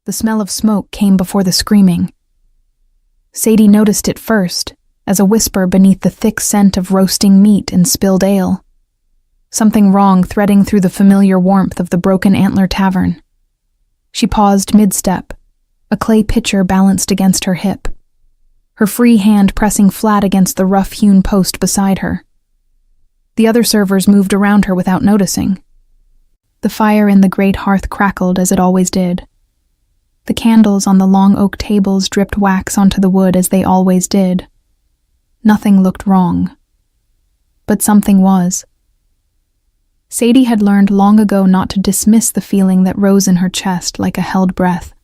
The smell of smoke came before the screaming. Sadie noticed it first, as a whisper beneath the thick scent of roasting meat and spilled ale. Something wrong threading through the familiar warmth of the Broken Antler Tavern. She paused mid-step, a clay pitcher balanced against her hip, her free hand pressing flat against the rough-hewn post beside her. The other servers moved around her without noticing. The fire in the great hearth crackled as it always did. The candles on the long oak tables dripped wax onto the wood as they always did. Nothing looked wrong. But something was. Sadie had learned long ago not to dismiss the feeling that rose in her chest like a held breath.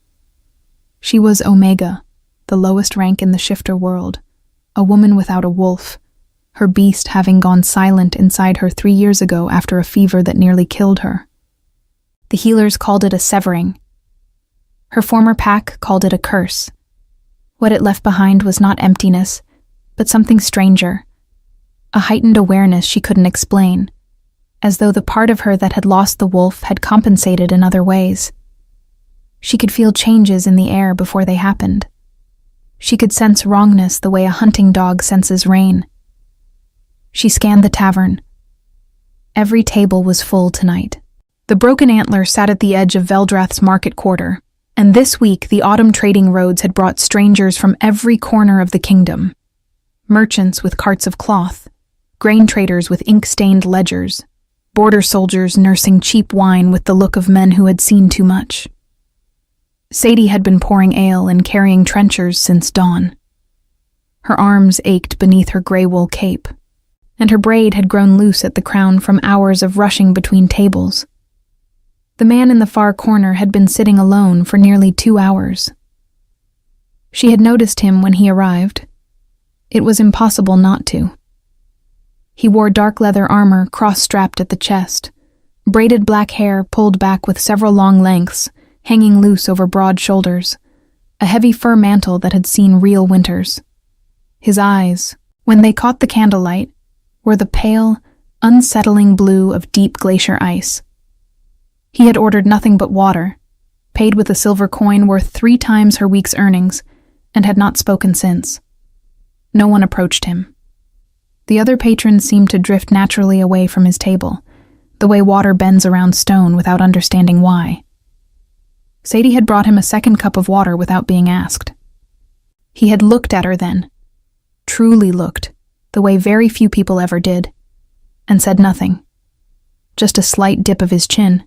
She was Omega, the lowest rank in the shifter world, a woman without a wolf, her beast having gone silent inside her 3 years ago after a fever that nearly killed her. The healers called it a severing. Her former pack called it a curse. What it left behind was not emptiness, but something stranger, a heightened awareness she couldn't explain, as though the part of her that had lost the wolf had compensated in other ways. She could feel changes in the air before they happened. She could sense wrongness the way a hunting dog senses rain. She scanned the tavern. Every table was full tonight. The Broken Antler sat at the edge of Veldrath's market quarter, and this week the autumn trading roads had brought strangers from every corner of the kingdom. Merchants with carts of cloth, grain traders with ink-stained ledgers, border soldiers nursing cheap wine with the look of men who had seen too much. Sadie had been pouring ale and carrying trenchers since dawn. Her arms ached beneath her gray wool cape, and her braid had grown loose at the crown from hours of rushing between tables. The man in the far corner had been sitting alone for nearly 2 hours. She had noticed him when he arrived. It was impossible not to. He wore dark leather armor cross-strapped at the chest, braided black hair pulled back with several long lengths, hanging loose over broad shoulders, a heavy fur mantle that had seen real winters. His eyes, when they caught the candlelight, were the pale, unsettling blue of deep glacier ice. He had ordered nothing but water, paid with a silver coin worth 3 times her week's earnings, and had not spoken since. No one approached him. The other patrons seemed to drift naturally away from his table, the way water bends around stone without understanding why. Sadie had brought him a second cup of water without being asked. He had looked at her then, truly looked, the way very few people ever did, and said nothing, just a slight dip of his chin.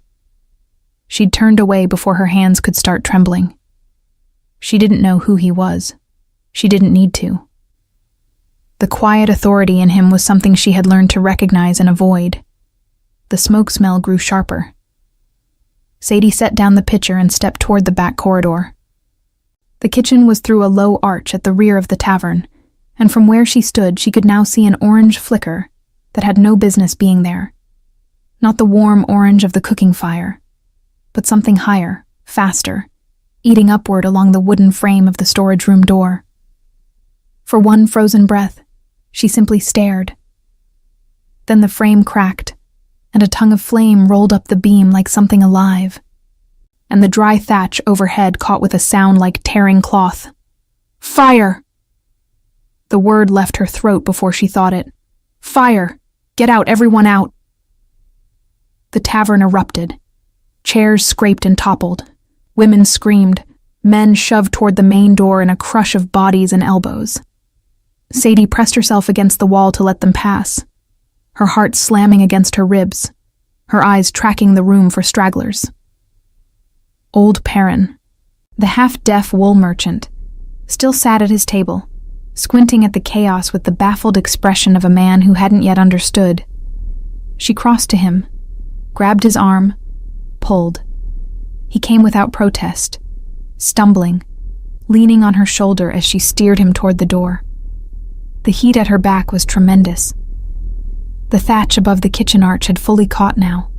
She'd turned away before her hands could start trembling. She didn't know who he was. She didn't need to. The quiet authority in him was something she had learned to recognize and avoid. The smoke smell grew sharper. Sadie set down the pitcher and stepped toward the back corridor. The kitchen was through a low arch at the rear of the tavern, and from where she stood she could now see an orange flicker that had no business being there. Not the warm orange of the cooking fire, but something higher, faster, eating upward along the wooden frame of the storage room door. For one frozen breath, she simply stared. Then the frame cracked, and a tongue of flame rolled up the beam like something alive, and the dry thatch overhead caught with a sound like tearing cloth. Fire! The word left her throat before she thought it. Fire! Get out, everyone out! The tavern erupted. Chairs scraped and toppled. Women screamed. Men shoved toward the main door in a crush of bodies and elbows. Sadie pressed herself against the wall to let them pass, her heart slamming against her ribs, her eyes tracking the room for stragglers. Old Perrin, the half-deaf wool merchant, still sat at his table, squinting at the chaos with the baffled expression of a man who hadn't yet understood. She crossed to him, grabbed his arm, pulled. He came without protest, stumbling, leaning on her shoulder as she steered him toward the door. The heat at her back was tremendous. The thatch above the kitchen arch had fully caught now,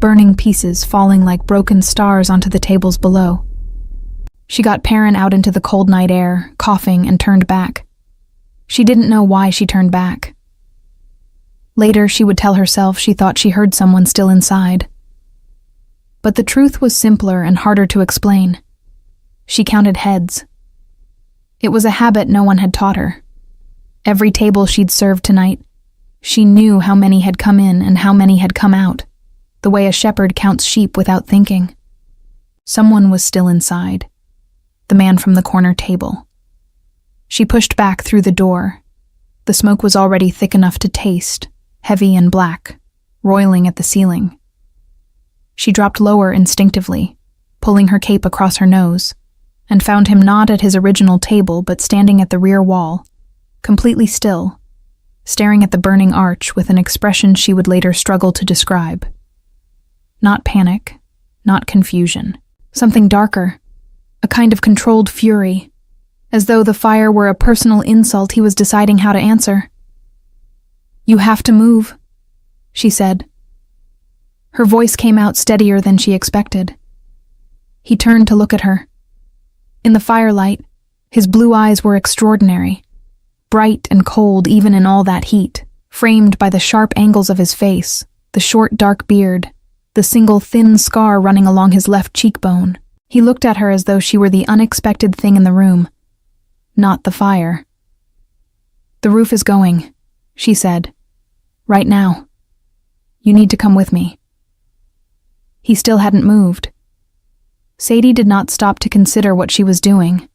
burning pieces falling like broken stars onto the tables below. She got Perrin out into the cold night air, coughing, and turned back. She didn't know why she turned back. Later, she would tell herself she thought she heard someone still inside. But the truth was simpler and harder to explain. She counted heads. It was a habit no one had taught her. Every table she'd served tonight, she knew how many had come in and how many had come out, the way a shepherd counts sheep without thinking. Someone was still inside, the man from the corner table. She pushed back through the door. The smoke was already thick enough to taste, heavy and black, roiling at the ceiling. She dropped lower instinctively, pulling her cape across her nose, and found him not at his original table but standing at the rear wall, completely still, staring at the burning arch with an expression she would later struggle to describe. Not panic, not confusion. Something darker, a kind of controlled fury, as though the fire were a personal insult he was deciding how to answer. "You have to move," she said. Her voice came out steadier than she expected. He turned to look at her. In the firelight, his blue eyes were extraordinary, bright and cold even in all that heat, framed by the sharp angles of his face, the short dark beard, the single thin scar running along his left cheekbone. He looked at her as though she were the unexpected thing in the room, not the fire. "The roof is going," she said. "Right now. You need to come with me." He still hadn't moved. Sadie did not stop to consider what she was doing.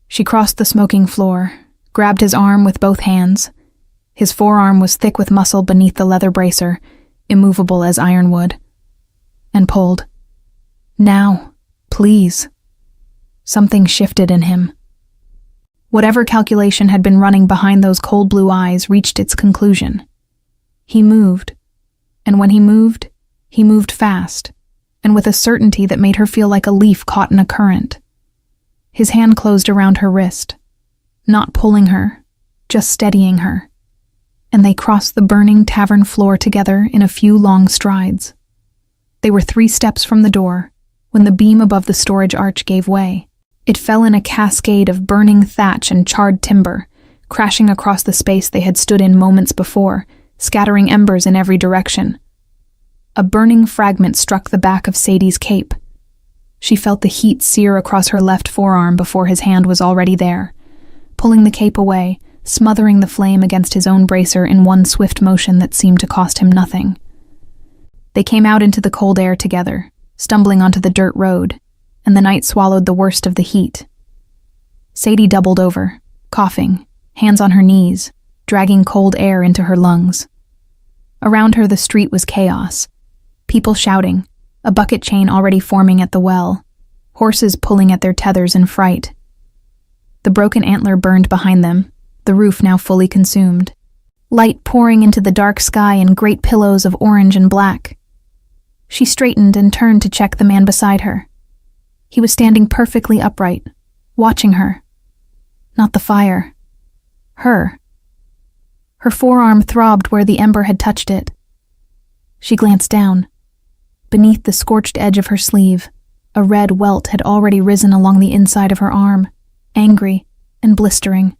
She crossed the smoking floor, grabbed his arm with both hands. His forearm was thick with muscle beneath the leather bracer, immovable as ironwood, and pulled. "Now, please." Something shifted in him. Whatever calculation had been running behind those cold blue eyes reached its conclusion. He moved, and when he moved fast, and with a certainty that made her feel like a leaf caught in a current. His hand closed around her wrist, not pulling her, just steadying her, and they crossed the burning tavern floor together in a few long strides. They were 3 steps from the door when the beam above the storage arch gave way. It fell in a cascade of burning thatch and charred timber, crashing across the space they had stood in moments before, scattering embers in every direction. A burning fragment struck the back of Sadie's cape. She felt the heat sear across her left forearm before his hand was already there, pulling the cape away, smothering the flame against his own bracer in one swift motion that seemed to cost him nothing. They came out into the cold air together, stumbling onto the dirt road, and the night swallowed the worst of the heat. Sadie doubled over, coughing, hands on her knees, dragging cold air into her lungs. Around her the street was chaos. People shouting, a bucket chain already forming at the well, horses pulling at their tethers in fright. The broken antler burned behind them, the roof now fully consumed. Light pouring into the dark sky in great pillows of orange and black. She straightened and turned to check the man beside her. He was standing perfectly upright, watching her. Not the fire. Her. Her forearm throbbed where the ember had touched it. She glanced down. Beneath the scorched edge of her sleeve, a red welt had already risen along the inside of her arm, angry and blistering.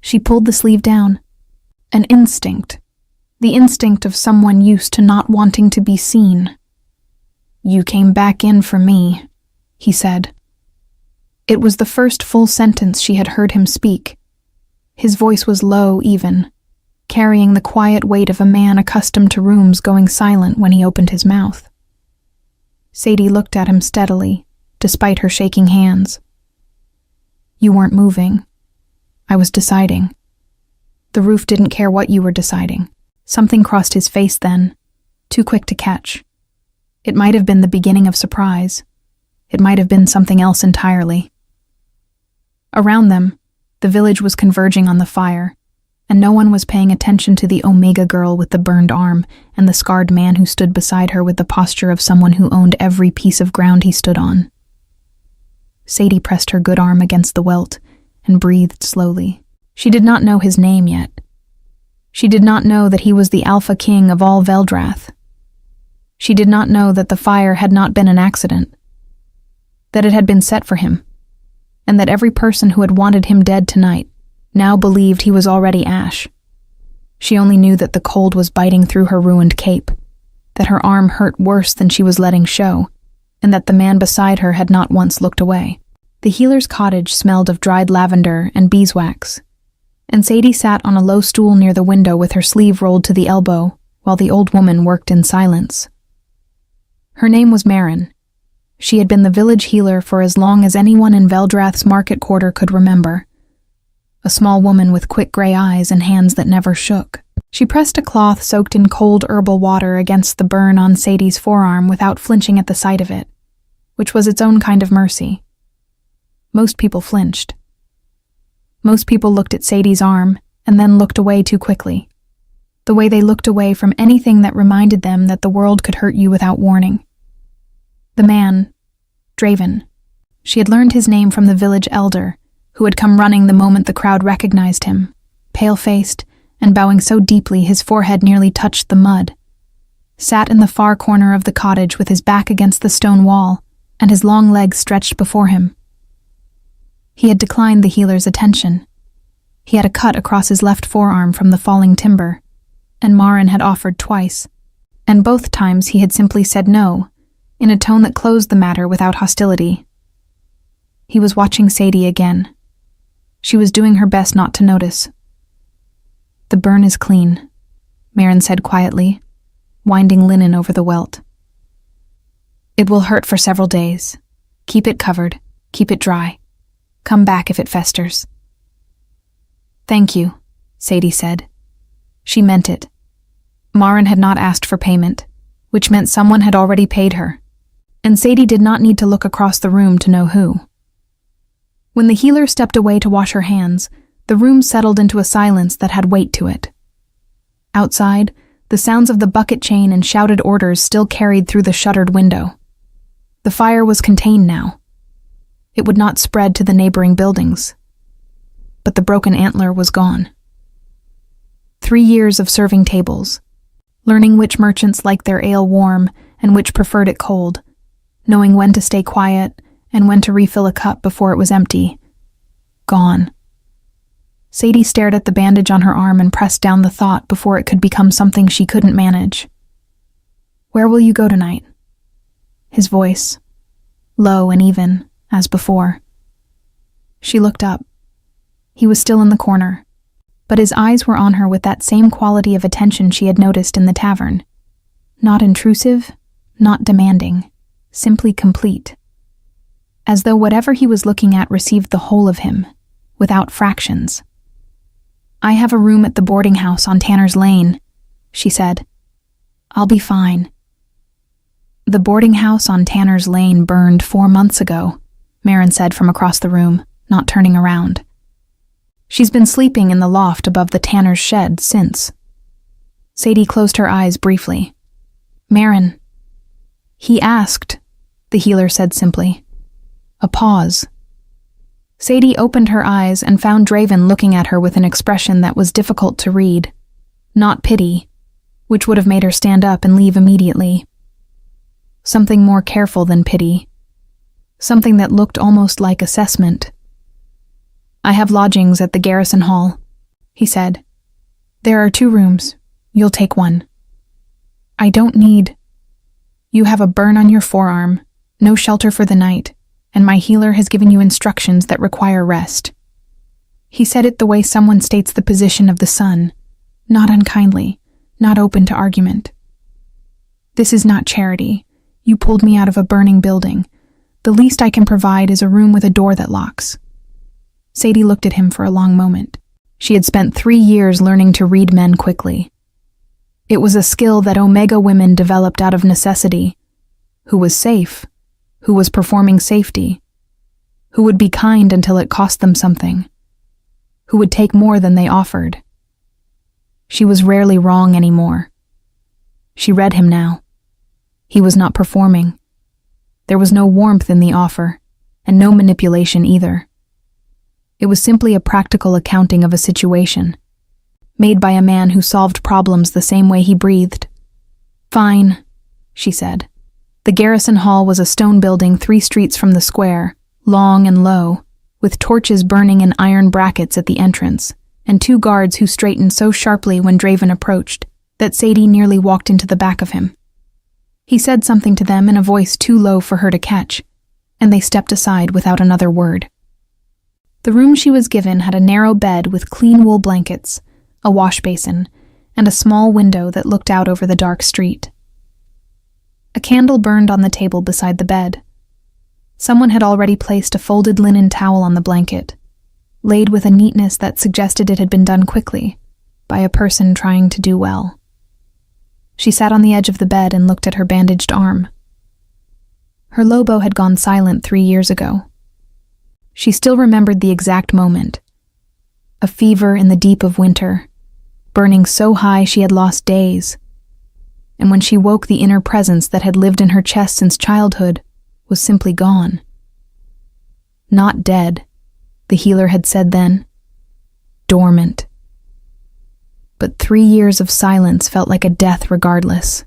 She pulled the sleeve down. An instinct. The instinct of someone used to not wanting to be seen. "You came back in for me," he said. It was the first full sentence she had heard him speak. His voice was low even, carrying the quiet weight of a man accustomed to rooms going silent when he opened his mouth. Sadie looked at him steadily, despite her shaking hands. "You weren't moving. I was deciding. The roof didn't care what you were deciding." Something crossed his face then, too quick to catch. It might have been the beginning of surprise. It might have been something else entirely. Around them, the village was converging on the fire, and no one was paying attention to the Omega girl with the burned arm and the scarred man who stood beside her with the posture of someone who owned every piece of ground he stood on. Sadie pressed her good arm against the welt and breathed slowly. She did not know his name yet. She did not know that he was the Alpha King of all Veldrath. She did not know that the fire had not been an accident, that it had been set for him, and that every person who had wanted him dead tonight now believed he was already ash. She only knew that the cold was biting through her ruined cape, that her arm hurt worse than she was letting show, and that the man beside her had not once looked away. The healer's cottage smelled of dried lavender and beeswax, and Sadie sat on a low stool near the window with her sleeve rolled to the elbow while the old woman worked in silence. Her name was Marin. She had been the village healer for as long as anyone in Veldrath's market quarter could remember. A small woman with quick gray eyes and hands that never shook. She pressed a cloth soaked in cold herbal water against the burn on Sadie's forearm without flinching at the sight of it, which was its own kind of mercy. Most people flinched. Most people looked at Sadie's arm and then looked away too quickly, the way they looked away from anything that reminded them that the world could hurt you without warning. The man, Draven. She had learned his name from the village elder, who had come running the moment the crowd recognized him, pale-faced and bowing so deeply his forehead nearly touched the mud, sat in the far corner of the cottage with his back against the stone wall and his long legs stretched before him. He had declined the healer's attention. He had a cut across his left forearm from the falling timber, and Marin had offered twice, and both times he had simply said no, in a tone that closed the matter without hostility. He was watching Sadie again. She was doing her best not to notice. "The burn is clean," Marin said quietly, winding linen over the welt. "It will hurt for several days. Keep it covered, keep it dry. Come back if it festers." "Thank you," Sadie said. She meant it. Marin had not asked for payment, which meant someone had already paid her, and Sadie did not need to look across the room to know who. When the healer stepped away to wash her hands, the room settled into a silence that had weight to it. Outside, the sounds of the bucket chain and shouted orders still carried through the shuttered window. The fire was contained now. It would not spread to the neighboring buildings. But the broken antler was gone. 3 years of serving tables, learning which merchants liked their ale warm and which preferred it cold, knowing when to stay quiet and when to refill a cup before it was empty. Gone. Sadie stared at the bandage on her arm and pressed down the thought before it could become something she couldn't manage. "Where will you go tonight?" His voice, low and even, as before. She looked up. He was still in the corner, but his eyes were on her with that same quality of attention she had noticed in the tavern. Not intrusive, not demanding, simply complete. As though whatever he was looking at received the whole of him, without fractions. "I have a room at the boarding house on Tanner's Lane," she said. "I'll be fine." "The boarding house on Tanner's Lane burned 4 months ago," Marin said from across the room, not turning around. "She's been sleeping in the loft above the tanner's shed since." Sadie closed her eyes briefly. "Marin." "He asked," the healer said simply. A pause. Sadie opened her eyes and found Draven looking at her with an expression that was difficult to read. Not pity, which would have made her stand up and leave immediately. Something more careful than pity. Something that looked almost like assessment. "I have lodgings at the garrison hall," he said. "There are 2 rooms. You'll take one." "I don't need." "You have a burn on your forearm, no shelter for the night, and my healer has given you instructions that require rest." He said it the way someone states the position of the sun, not unkindly, not open to argument. "This is not charity. You pulled me out of a burning building. The least I can provide is a room with a door that locks." Sadie looked at him for a long moment. She had spent 3 years learning to read men quickly. It was a skill that Omega women developed out of necessity. Who was safe? Who was performing safety? Who would be kind until it cost them something? Who would take more than they offered? She was rarely wrong anymore. She read him now. He was not performing. There was no warmth in the offer, and no manipulation either. It was simply a practical accounting of a situation, made by a man who solved problems the same way he breathed. "Fine," she said. The garrison hall was a stone building 3 streets from the square, long and low, with torches burning in iron brackets at the entrance, and 2 guards who straightened so sharply when Draven approached that Sadie nearly walked into the back of him. He said something to them in a voice too low for her to catch, and they stepped aside without another word. The room she was given had a narrow bed with clean wool blankets, a wash basin, and a small window that looked out over the dark street. A candle burned on the table beside the bed. Someone had already placed a folded linen towel on the blanket, laid with a neatness that suggested it had been done quickly, by a person trying to do well. She sat on the edge of the bed and looked at her bandaged arm. Her Lobo had gone silent 3 years ago. She still remembered the exact moment. A fever in the deep of winter, burning so high she had lost days. And when she woke, the inner presence that had lived in her chest since childhood was simply gone. Not dead, the healer had said then. Dormant. But 3 years of silence felt like a death regardless.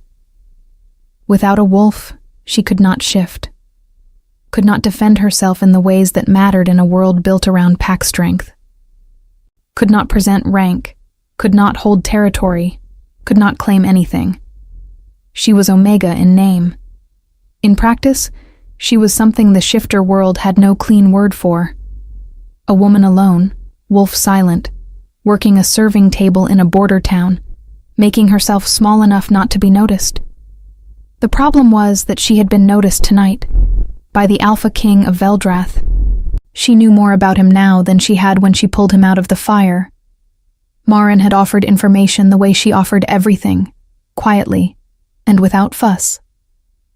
Without a wolf, she could not shift, could not defend herself in the ways that mattered in a world built around pack strength, could not present rank, could not hold territory, could not claim anything. She was Omega in name. In practice, she was something the shifter world had no clean word for. A woman alone, wolf silent, working a serving table in a border town, making herself small enough not to be noticed. The problem was that she had been noticed tonight, by the Alpha King of Veldrath. She knew more about him now than she had when she pulled him out of the fire. Marin had offered information the way she offered everything, quietly, and without fuss.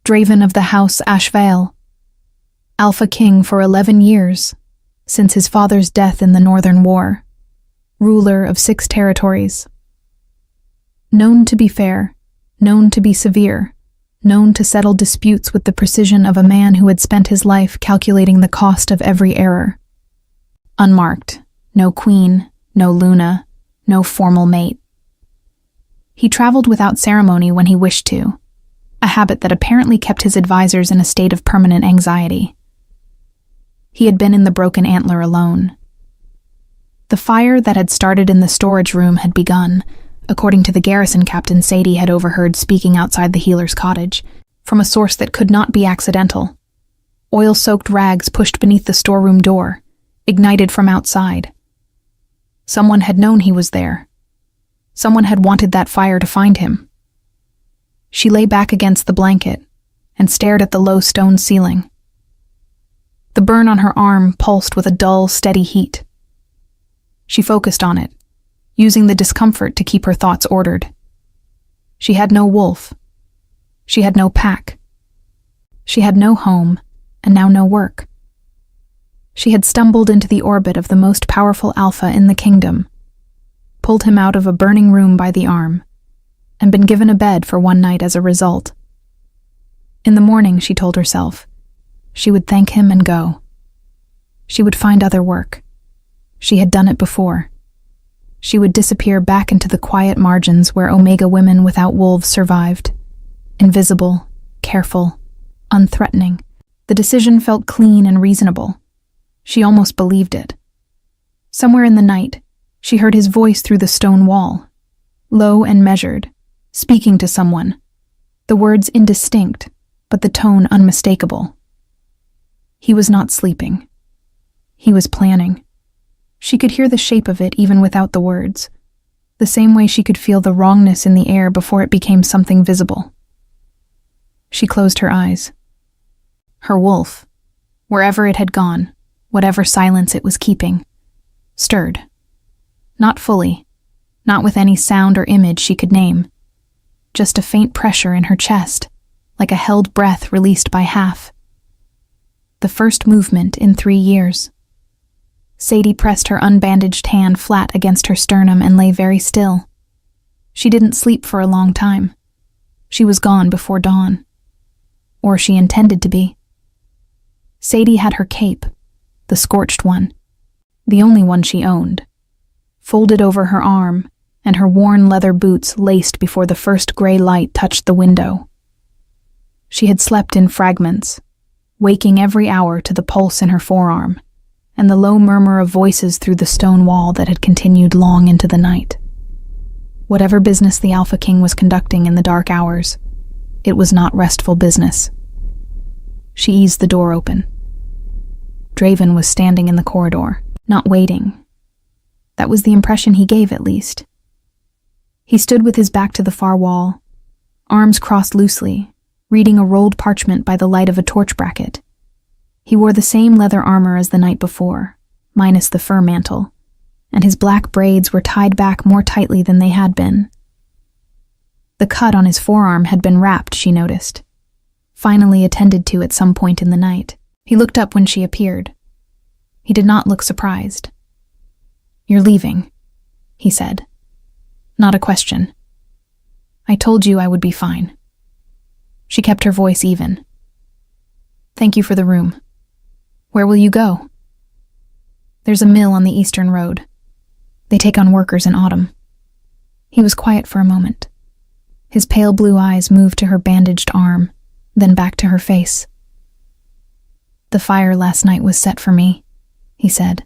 Draven of the House Ashvale. Alpha King for 11 years, since his father's death in the Northern War. Ruler of 6 territories. Known to be fair, known to be severe, known to settle disputes with the precision of a man who had spent his life calculating the cost of every error. Unmarked, no queen, no Luna, no formal mate. He traveled without ceremony when he wished to, a habit that apparently kept his advisors in a state of permanent anxiety. He had been in the Broken Antler alone. The fire that had started in the storage room had begun, according to the garrison captain Sadie had overheard speaking outside the healer's cottage, from a source that could not be accidental. Oil-soaked rags pushed beneath the storeroom door, ignited from outside. Someone had known he was there. Someone had wanted that fire to find him. She lay back against the blanket and stared at the low stone ceiling. The burn on her arm pulsed with a dull, steady heat. She focused on it, using the discomfort to keep her thoughts ordered. She had no wolf. She had no pack. She had no home, and now no work. She had stumbled into the orbit of the most powerful alpha in the kingdom, pulled him out of a burning room by the arm, and been given a bed for one night as a result. In the morning, she told herself, she would thank him and go. She would find other work. She had done it before. She would disappear back into the quiet margins where Omega women without wolves survived. Invisible, careful, unthreatening. The decision felt clean and reasonable. She almost believed it. Somewhere in the night, she heard his voice through the stone wall, low and measured, speaking to someone. The words indistinct, but the tone unmistakable. He was not sleeping. He was planning. She could hear the shape of it even without the words, the same way she could feel the wrongness in the air before it became something visible. She closed her eyes. Her wolf, wherever it had gone, whatever silence it was keeping, stirred. Not fully, not with any sound or image she could name, just a faint pressure in her chest, like a held breath released by half. The first movement in 3 years. Sadie pressed her unbandaged hand flat against her sternum and lay very still. She didn't sleep for a long time. She was gone before dawn. Or she intended to be. Sadie had her cape, the scorched one, the only one she owned, folded over her arm, and her worn leather boots laced before the first gray light touched the window. She had slept in fragments, waking every hour to the pulse in her forearm, and the low murmur of voices through the stone wall that had continued long into the night. Whatever business the Alpha King was conducting in the dark hours, It was not restful business. She eased the door open. Draven was standing in the corridor, not waiting. That was the impression he gave, at least. He stood with his back to the far wall, arms crossed loosely, reading a rolled parchment by the light of a torch bracket. He wore the same leather armor as the night before, minus the fur mantle, and his black braids were tied back more tightly than they had been. The cut on his forearm had been wrapped, she noticed, finally attended to at some point in the night. He looked up when she appeared. He did not look surprised. "You're leaving," he said. Not a question. "I told you I would be fine." She kept her voice even. "Thank you for the room. Where will you go?" "There's a mill on the eastern road. They take on workers in autumn." He was quiet for a moment. His pale blue eyes moved to her bandaged arm, then back to her face. "The fire last night was set for me," he said.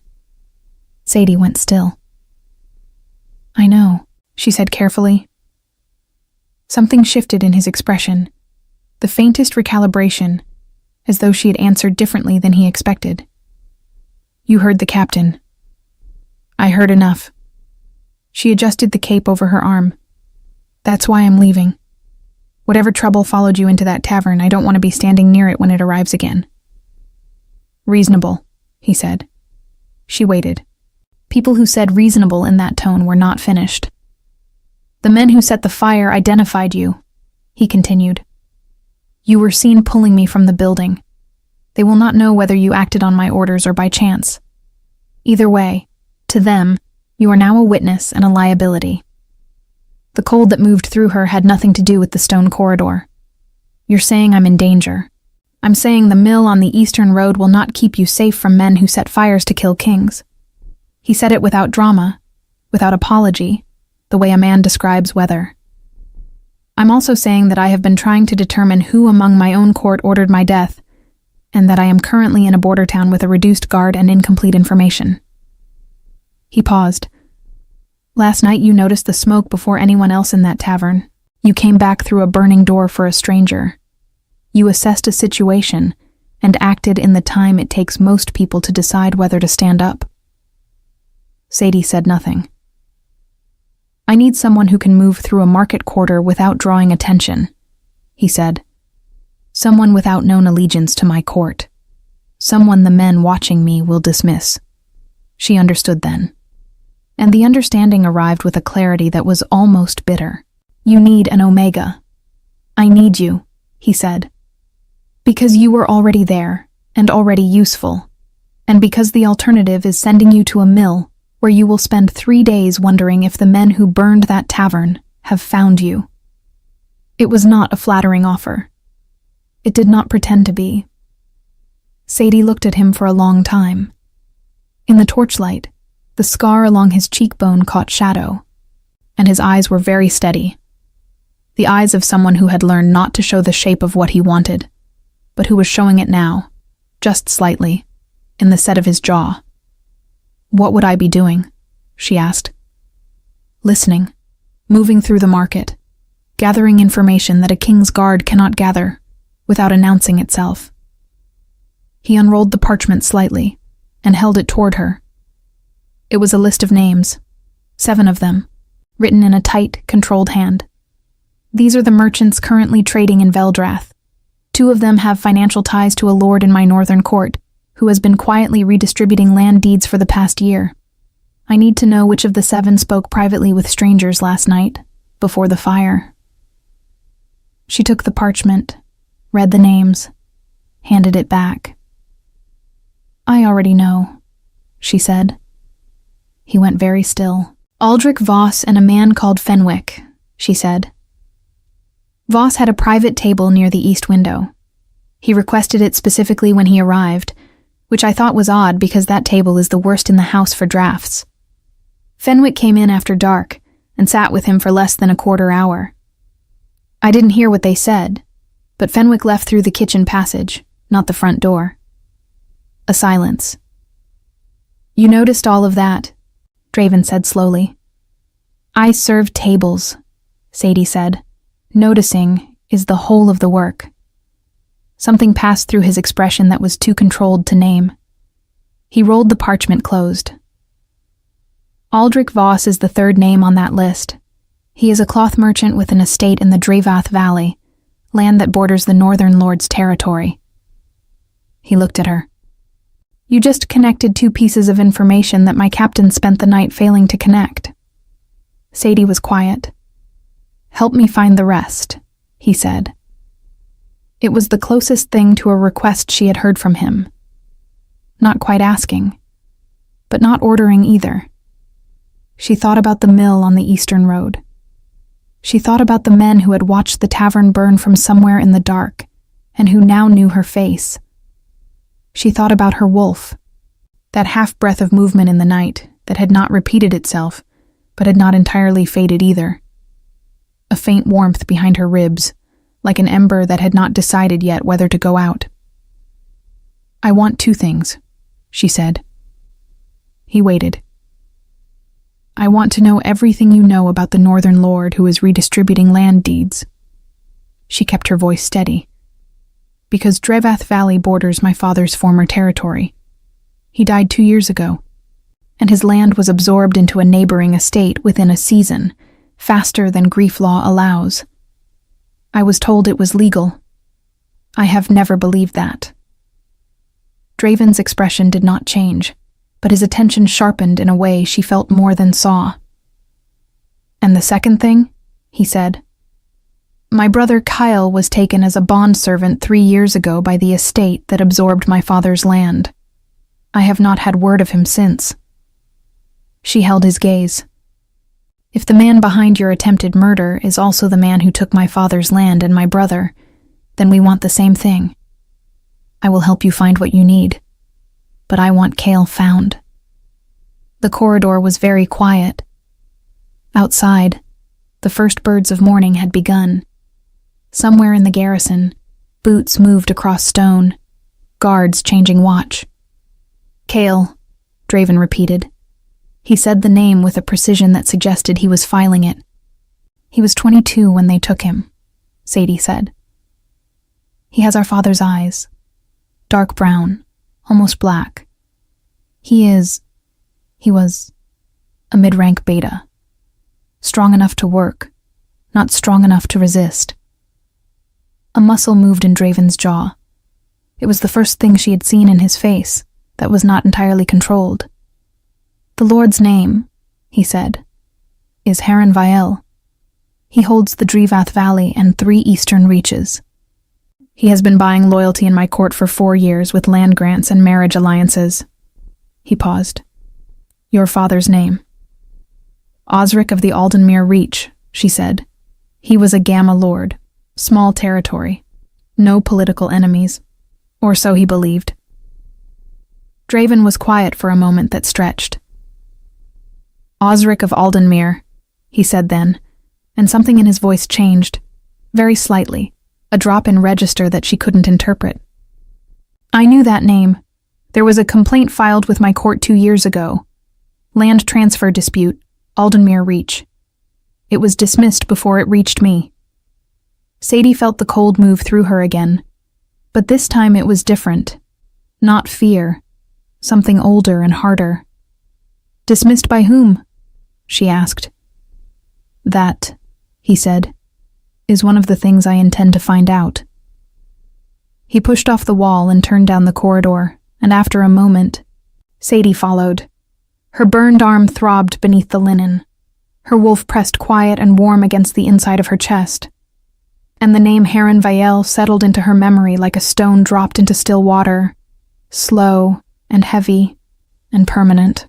Sadie went still. "I know," she said carefully. Something shifted in his expression, the faintest recalibration, as though she had answered differently than he expected. "You heard the captain." "I heard enough." She adjusted the cape over her arm. "That's why I'm leaving. Whatever trouble followed you into that tavern, I don't want to be standing near it when it arrives again." "Reasonable," he said. She waited. People who said reasonable in that tone were not finished. "The men who set the fire identified you," he continued. "You were seen pulling me from the building. They will not know whether you acted on my orders or by chance. Either way, to them, you are now a witness and a liability." The cold that moved through her had nothing to do with the stone corridor. "You're saying I'm in danger. I'm saying the mill on the eastern road will not keep you safe from men who set fires to kill kings." He said it without drama, without apology, the way a man describes weather. "I'm also saying that I have been trying to determine who among my own court ordered my death, and that I am currently in a border town with a reduced guard and incomplete information." He paused. "Last night you noticed the smoke before anyone else in that tavern. You came back through a burning door for a stranger. You assessed a situation and acted in the time it takes most people to decide whether to stand up." Sadie said nothing. "I need someone who can move through a market quarter without drawing attention," he said. "Someone without known allegiance to my court. Someone the men watching me will dismiss." She understood then. And the understanding arrived with a clarity that was almost bitter. "You need an Omega." "I need you," he said. "Because you were already there, and already useful. And because the alternative is sending you to a mill, where you will spend 3 days wondering if the men who burned that tavern have found you." It was not a flattering offer. It did not pretend to be. Sadie looked at him for a long time. In the torchlight, the scar along his cheekbone caught shadow, and his eyes were very steady. The eyes of someone who had learned not to show the shape of what he wanted, but who was showing it now, just slightly, in the set of his jaw. "What would I be doing?" she asked. "Listening, moving through the market, gathering information that a king's guard cannot gather, without announcing itself." He unrolled the parchment slightly, and held it toward her. It was a list of names, 7 of them, written in a tight, controlled hand. "These are the merchants currently trading in Veldrath. 2 of them have financial ties to a lord in my northern court, who has been quietly redistributing land deeds for the past year. I need to know which of the 7 spoke privately with strangers last night, before the fire." She took the parchment, read the names, handed it back. "I already know," she said. He went very still. "Aldrich Voss and a man called Fenwick," she said. Voss had a private table near the east window. He requested it specifically when he arrived, which I thought was odd because that table is the worst in the house for drafts. Fenwick came in after dark and sat with him for less than a quarter hour. I didn't hear what they said, but Fenwick left through the kitchen passage, not the front door. A silence. "You noticed all of that," Draven said slowly. "I served tables," Sadie said. "Noticing is the whole of the work. Something passed through his expression that was too controlled to name. He rolled the parchment closed. Aldrich Voss is the third name on that list. He is a cloth merchant with an estate in the Dravath Valley, land that borders the Northern Lord's territory. He looked at her. You just connected two pieces of information that my captain spent the night failing to connect. Sadie was quiet. Help me find the rest, he said. It was the closest thing to a request she had heard from him. Not quite asking, but not ordering either. She thought about the mill on the eastern road. She thought about the men who had watched the tavern burn from somewhere in the dark, and who now knew her face. She thought about her wolf, that half-breath of movement in the night that had not repeated itself, but had not entirely faded either. A faint warmth behind her ribs, like an ember that had not decided yet whether to go out. I want two things, she said. He waited. I want to know everything you know about the Northern Lord who is redistributing land deeds. She kept her voice steady. Because Dravath Valley borders my father's former territory. He died 2 years ago, and his land was absorbed into a neighboring estate within a season, faster than grief law allows. I was told it was legal. I have never believed that. Draven's expression did not change, but his attention sharpened in a way she felt more than saw. And the second thing, he said. My brother Kyle was taken as a bondservant 3 years ago by the estate that absorbed my father's land. I have not had word of him since. She held his gaze. If the man behind your attempted murder is also the man who took my father's land and my brother, then we want the same thing. I will help you find what you need. But I want Cale found. The corridor was very quiet. Outside, the first birds of morning had begun. Somewhere in the garrison, boots moved across stone, guards changing watch. Cale, Draven repeated. He said the name with a precision that suggested he was filing it. He was 22 when they took him, Sadie said. He has our father's eyes, dark brown, almost black. He was a mid-rank beta. Strong enough to work, not strong enough to resist. A muscle moved in Draven's jaw. It was the first thing she had seen in his face that was not entirely controlled. The Lord's name, he said, is Haran Vael. He holds the Dravath Valley and 3 eastern reaches. He has been buying loyalty in my court for 4 years with land grants and marriage alliances. He paused. Your father's name. Osric of the Aldenmere Reach, she said. He was a Gamma Lord. Small territory. No political enemies. Or so he believed. Draven was quiet for a moment that stretched. Osric of Aldenmere, he said then, and something in his voice changed, very slightly, a drop in register that she couldn't interpret. I knew that name. There was a complaint filed with my court 2 years ago. Land transfer dispute, Aldenmere Reach. It was dismissed before it reached me. Sadie felt the cold move through her again, but this time it was different. Not fear, something older and harder. Dismissed by whom? She asked. That, he said, is one of the things I intend to find out. He pushed off the wall and turned down the corridor, and after a moment, Sadie followed. Her burned arm throbbed beneath the linen. Her wolf pressed quiet and warm against the inside of her chest. And the name Haran Vael settled into her memory like a stone dropped into still water, slow and heavy and permanent.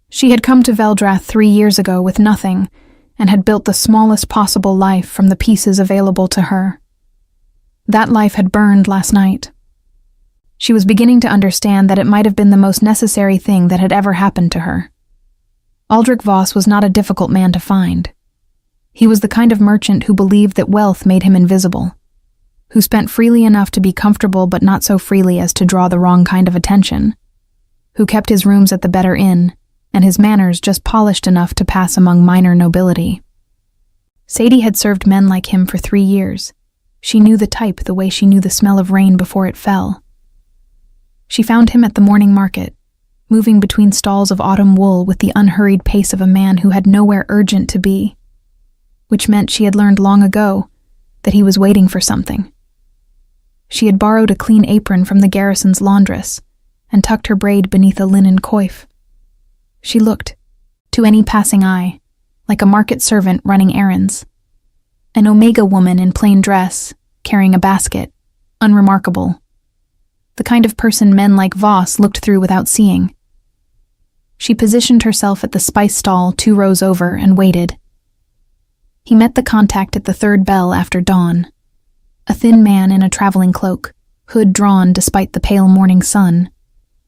She had come to Veldrath 3 years ago with nothing, and had built the smallest possible life from the pieces available to her. That life had burned last night. She was beginning to understand that it might have been the most necessary thing that had ever happened to her. Aldrich Voss was not a difficult man to find. He was the kind of merchant who believed that wealth made him invisible, who spent freely enough to be comfortable but not so freely as to draw the wrong kind of attention, who kept his rooms at the better inn, and his manners just polished enough to pass among minor nobility. Sadie had served men like him for 3 years. She knew the type the way she knew the smell of rain before it fell. She found him at the morning market, moving between stalls of autumn wool with the unhurried pace of a man who had nowhere urgent to be, which meant she had learned long ago that he was waiting for something. She had borrowed a clean apron from the garrison's laundress and tucked her braid beneath a linen coif. She looked, to any passing eye, like a market servant running errands. An Omega woman in plain dress, carrying a basket, unremarkable. The kind of person men like Voss looked through without seeing. She positioned herself at the spice stall 2 rows over and waited. He met the contact at the 3rd bell after dawn. A thin man in a traveling cloak, hood drawn despite the pale morning sun.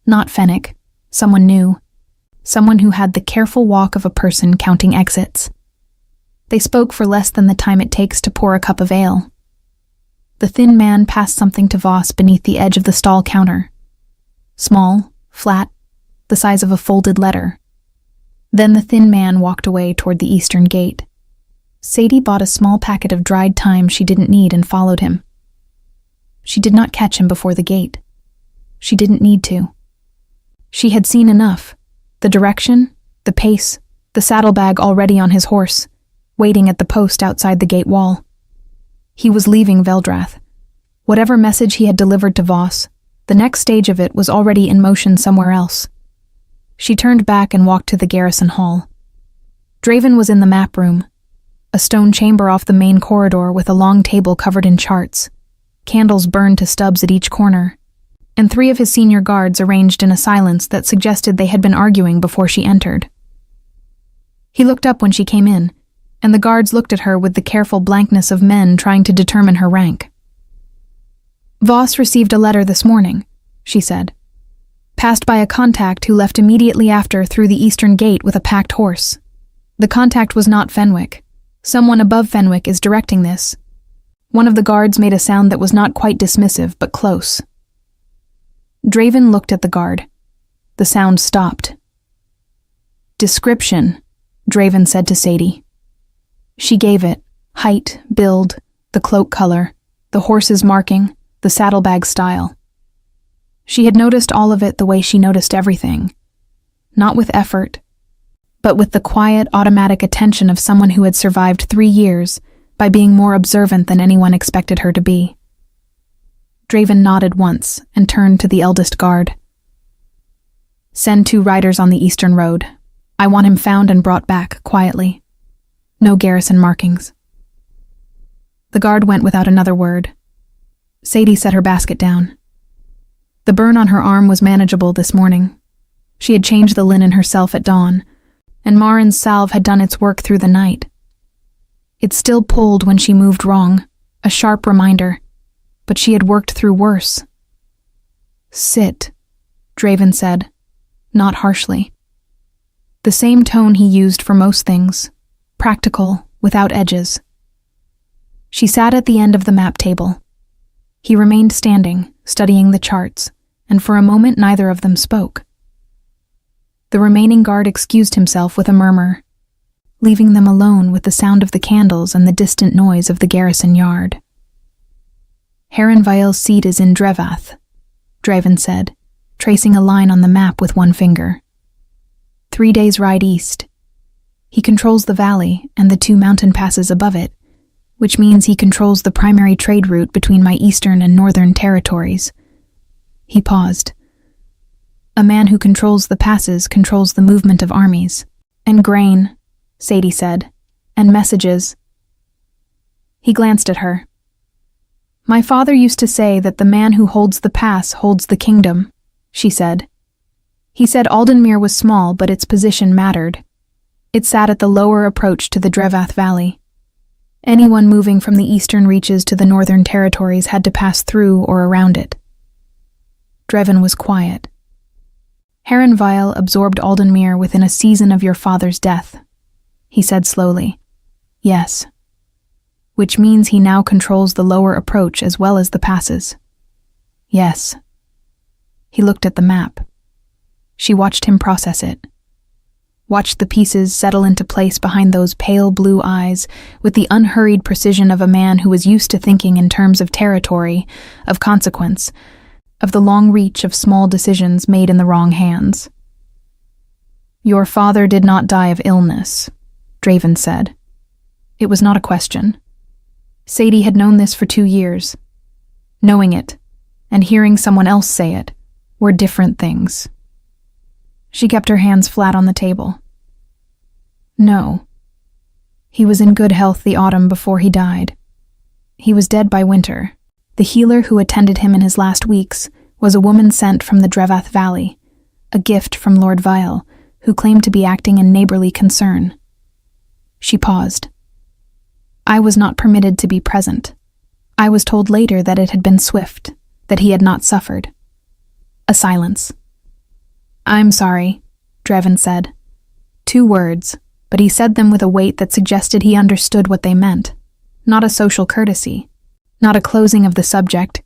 Not Fennec, someone new. Someone who had the careful walk of a person counting exits. They spoke for less than the time it takes to pour a cup of ale. The thin man passed something to Voss beneath the edge of the stall counter. Small, flat, the size of a folded letter. Then the thin man walked away toward the eastern gate. Sadie bought a small packet of dried thyme she didn't need and followed him. She did not catch him before the gate. She didn't need to. She had seen enough. The direction, the pace, the saddlebag already on his horse, waiting at the post outside the gate wall. He was leaving Veldrath. Whatever message he had delivered to Voss, the next stage of it was already in motion somewhere else. She turned back and walked to the garrison hall. Draven was in the map room, a stone chamber off the main corridor with a long table covered in charts, candles burned to stubs at each corner, and 3 of his senior guards arranged in a silence that suggested they had been arguing before she entered. He looked up when she came in, and the guards looked at her with the careful blankness of men trying to determine her rank. "Voss received a letter this morning," she said. "Passed by a contact who left immediately after through the eastern gate with a packed horse. The contact was not Fenwick. Someone above Fenwick is directing this." One of the guards made a sound that was not quite dismissive, but close. Draven looked at the guard. The sound stopped. "Description," Draven said to Sadie. She gave it: height, build, the cloak color, the horse's marking, the saddlebag style. She had noticed all of it the way she noticed everything. Not with effort, but with the quiet, automatic attention of someone who had survived 3 years by being more observant than anyone expected her to be. Draven nodded once and turned to the eldest guard. "Send 2 riders on the eastern road. I want him found and brought back, quietly. No garrison markings." The guard went without another word. Sadie set her basket down. The burn on her arm was manageable this morning. She had changed the linen herself at dawn, and Marin's salve had done its work through the night. It still pulled when she moved wrong, a sharp reminder, but she had worked through worse. "Sit," Draven said, not harshly. The same tone he used for most things, practical, without edges. She sat at the end of the map table. He remained standing, studying the charts, and for a moment neither of them spoke. The remaining guard excused himself with a murmur, leaving them alone with the sound of the candles and the distant noise of the garrison yard. "Herrenweil's seat is in Drevath," Draven said, tracing a line on the map with one finger. 3 days' ride east. He controls the valley and the 2 mountain passes above it, which means he controls the primary trade route between my eastern and northern territories. He paused. "A man who controls the passes controls the movement of armies. And grain," Sadie said, "and messages." He glanced at her. "My father used to say that the man who holds the pass holds the kingdom," she said. "He said Aldenmere was small, but its position mattered. It sat at the lower approach to the Drevath Valley. Anyone moving from the eastern reaches to the northern territories had to pass through or around it." Draven was quiet. "Herrenweil absorbed Aldenmere within a season of your father's death," he said slowly. "Yes. Which means he now controls the lower approach as well as the passes." "Yes." He looked at the map. She watched him process it. watched the pieces settle into place behind those pale blue eyes with the unhurried precision of a man who was used to thinking in terms of territory, of consequence, of the long reach of small decisions made in the wrong hands. "Your father did not die of illness," Draven said. It was not a question. Sadie had known this for 2 years. Knowing it, and hearing someone else say it, were different things. She kept her hands flat on the table. No. He was in good health the autumn before he died. He was dead by winter. The healer who attended him in his last weeks was a woman sent from the Drevath Valley, a gift from Lord Vile, who claimed to be acting in neighborly concern. She paused. I was not permitted to be present. I was told later that it had been swift, that he had not suffered. A silence. "I'm sorry," Draven said. 2 words, but he said them with a weight that suggested he understood what they meant. Not a social courtesy, not a closing of the subject,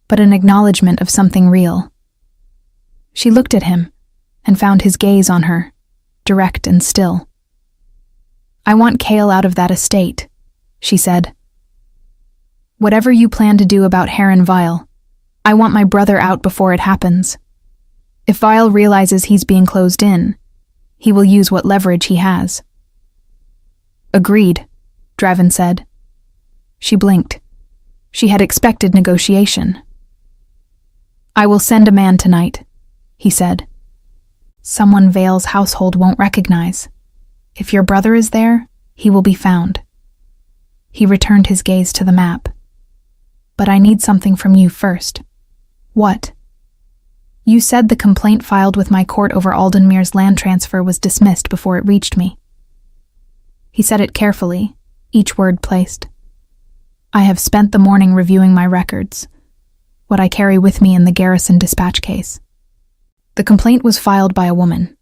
but an acknowledgement of something real. She looked at him and found his gaze on her, direct and still. "I want Kale out of that estate," she said. "Whatever you plan to do about Heron Vile, I want my brother out before it happens. If Vile realizes he's being closed in, he will use what leverage he has." "Agreed," Draven said. She blinked. She had expected negotiation. "I will send a man tonight," he said. "Someone Vale's household won't recognize. If your brother is there, he will be found." He returned his gaze to the map. "But I need something from you first." "What?" "You said the complaint filed with my court over Aldenmuir's land transfer was dismissed before it reached me." He said it carefully, each word placed. "I have spent the morning reviewing my records, what I carry with me in the garrison dispatch case. The complaint was filed by a woman,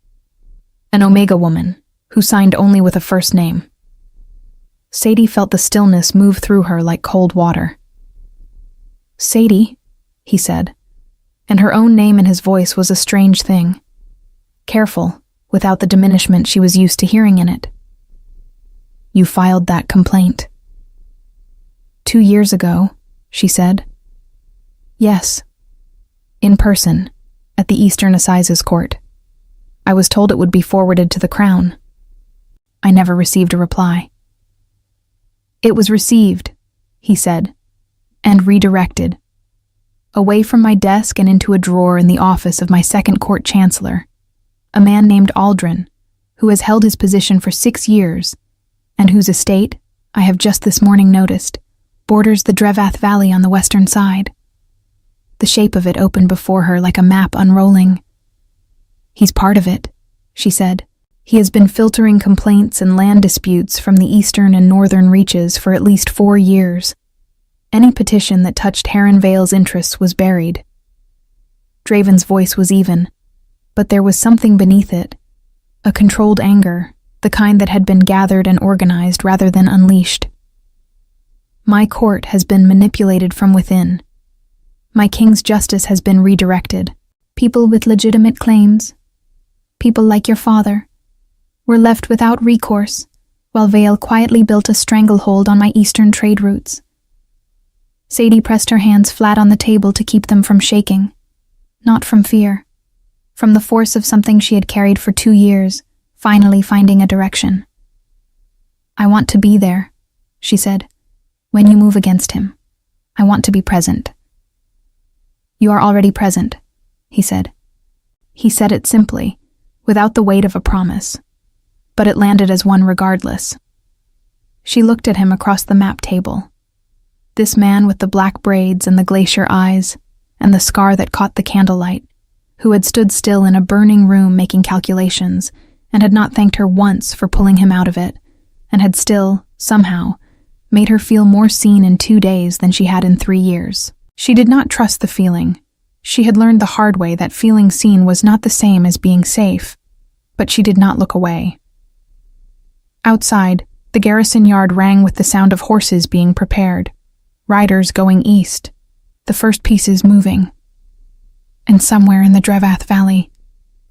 an Omega woman, who signed only with a first name." Sadie felt the stillness move through her like cold water. "Sadie," he said, and her own name in his voice was a strange thing. Careful, without the diminishment she was used to hearing in it. "You filed that complaint." 2 years ago, she said. "Yes. In person, at the Eastern Assizes Court. I was told it would be forwarded to the Crown. I never received a reply." "It was received," he said, "and redirected. Away from my desk and into a drawer in the office of my second court chancellor, a man named Aldrin, who has held his position for 6 years, and whose estate, I have just this morning noticed, borders the Drevath Valley on the western side." The shape of it opened before her like a map unrolling. "He's part of it," she said. "He has been filtering complaints and land disputes from the eastern and northern reaches for at least 4 years. Any petition that touched Heron Vale's interests was buried." Draven's voice was even, but there was something beneath it, a controlled anger, the kind that had been gathered and organized rather than unleashed. "My court has been manipulated from within. My king's justice has been redirected. People with legitimate claims, people like your father, were left without recourse, while Vale quietly built a stranglehold on my eastern trade routes." Sadie pressed her hands flat on the table to keep them from shaking. Not from fear, from the force of something she had carried for 2 years, finally finding a direction. "I want to be there," she said. "When you move against him, I want to be present." "You are already present," he said. He said it simply, without the weight of a promise, but it landed as one regardless. She looked at him across the map table. This man with the black braids and the glacier eyes, and the scar that caught the candlelight, who had stood still in a burning room making calculations, and had not thanked her once for pulling him out of it, and had still, somehow, made her feel more seen in 2 days than she had in 3 years. She did not trust the feeling. She had learned the hard way that feeling seen was not the same as being safe, but she did not look away. Outside, the garrison yard rang with the sound of horses being prepared, riders going east, the first pieces moving. And somewhere in the Drevath Valley,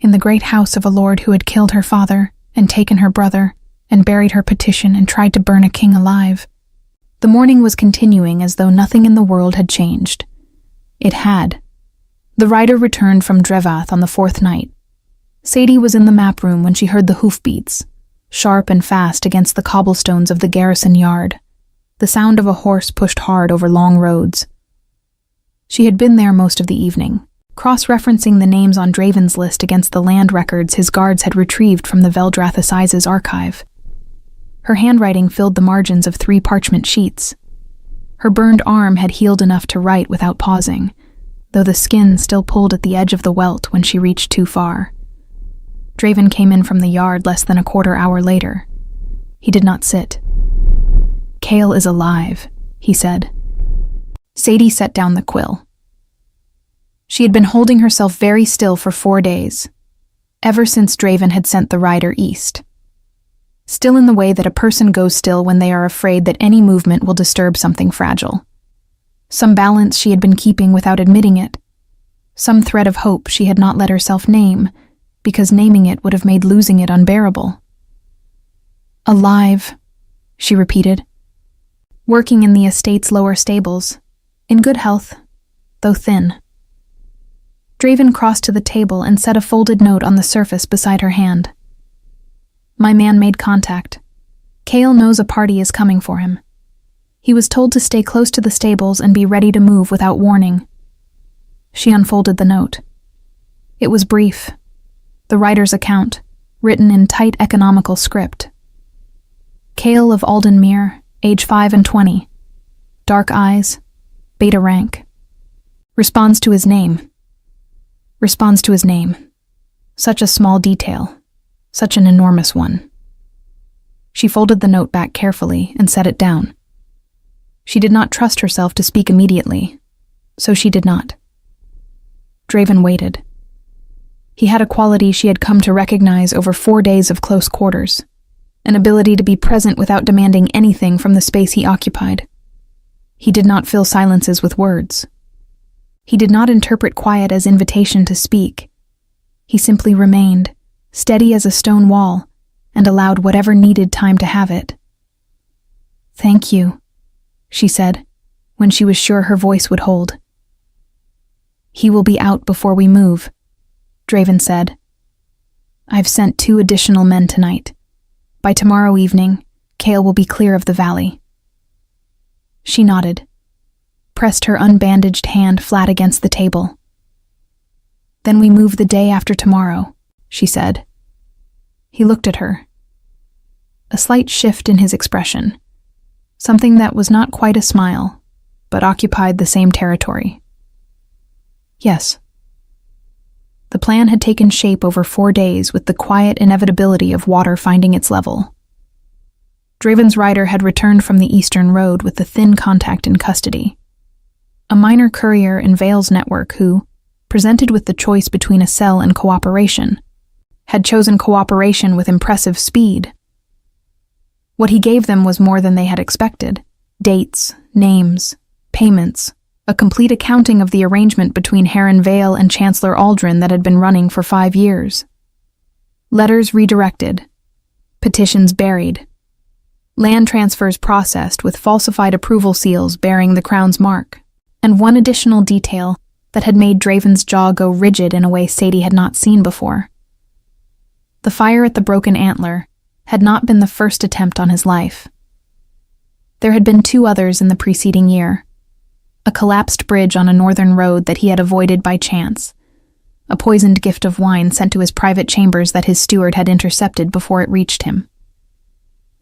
in the great house of a lord who had killed her father and taken her brother and buried her petition and tried to burn a king alive. The mourning was continuing as though nothing in the world had changed. It had. The rider returned from Drevath on the 4th night. Sadie was in the map room when she heard the hoofbeats, sharp and fast against the cobblestones of the garrison yard, the sound of a horse pushed hard over long roads. She had been there most of the evening, cross-referencing the names on Draven's list against the land records his guards had retrieved from the Veldrath Assizes archive. Her handwriting filled the margins of 3 parchment sheets. Her burned arm had healed enough to write without pausing, though the skin still pulled at the edge of the welt when she reached too far. Draven came in from the yard less than a quarter hour later. He did not sit. "Kale is alive," he said. Sadie set down the quill. She had been holding herself very still for 4 days, ever since Draven had sent the rider east. Still in the way that a person goes still when they are afraid that any movement will disturb something fragile. Some balance she had been keeping without admitting it. Some thread of hope she had not let herself name, because naming it would have made losing it unbearable. "Alive," she repeated. "Working in the estate's lower stables, in good health, though thin." Draven crossed to the table and set a folded note on the surface beside her hand. "My man made contact. Kale knows a party is coming for him. He was told to stay close to the stables and be ready to move without warning." She unfolded the note. It was brief. The writer's account, written in tight economical script. Kale of Aldenmere, age 5 and 20. Dark eyes, beta rank. Responds to his name. Responds to his name. Such a small detail. Such an enormous one. She folded the note back carefully and set it down. She did not trust herself to speak immediately, so she did not. Draven waited. He had a quality she had come to recognize over 4 days of close quarters, an ability to be present without demanding anything from the space he occupied. He did not fill silences with words. He did not interpret quiet as invitation to speak. He simply remained, steady as a stone wall, and allowed whatever needed time to have it. "Thank you," she said, when she was sure her voice would hold. "He will be out before we move," Draven said. "I've sent 2 additional men tonight. By tomorrow evening, Kale will be clear of the valley." She nodded, pressed her unbandaged hand flat against the table. "Then we move the day after tomorrow," she said. He looked at her. A slight shift in his expression, something that was not quite a smile, but occupied the same territory. "Yes." The plan had taken shape over 4 days with the quiet inevitability of water finding its level. Draven's rider had returned from the Eastern Road with the thin contact in custody. A minor courier in Vale's network who, presented with the choice between a cell and cooperation, had chosen cooperation with impressive speed. What he gave them was more than they had expected. Dates, names, payments, a complete accounting of the arrangement between Heron Vale and Chancellor Aldrin that had been running for 5 years. Letters redirected. Petitions buried. Land transfers processed with falsified approval seals bearing the Crown's mark. And one additional detail that had made Draven's jaw go rigid in a way Sadie had not seen before. The fire at the Broken Antler had not been the first attempt on his life. There had been 2 others in the preceding year. A collapsed bridge on a northern road that he had avoided by chance. A poisoned gift of wine sent to his private chambers that his steward had intercepted before it reached him.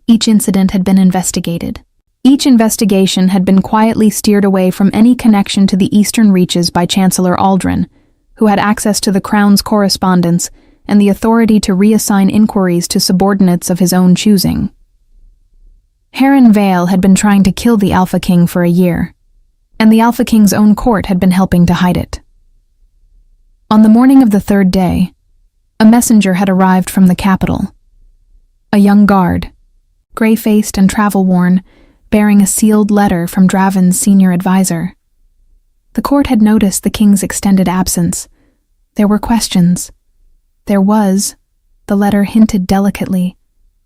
Each incident had been investigated. Each investigation had been quietly steered away from any connection to the eastern reaches by Chancellor Aldrin, who had access to the Crown's correspondence and the authority to reassign inquiries to subordinates of his own choosing. Heron Vale had been trying to kill the Alpha King for a year, and the Alpha King's own court had been helping to hide it. On the morning of the 3rd day, a messenger had arrived from the capital. A young guard, gray-faced and travel-worn, bearing a sealed letter from Draven's senior advisor. The court had noticed the king's extended absence. There were questions. There was, the letter hinted delicately,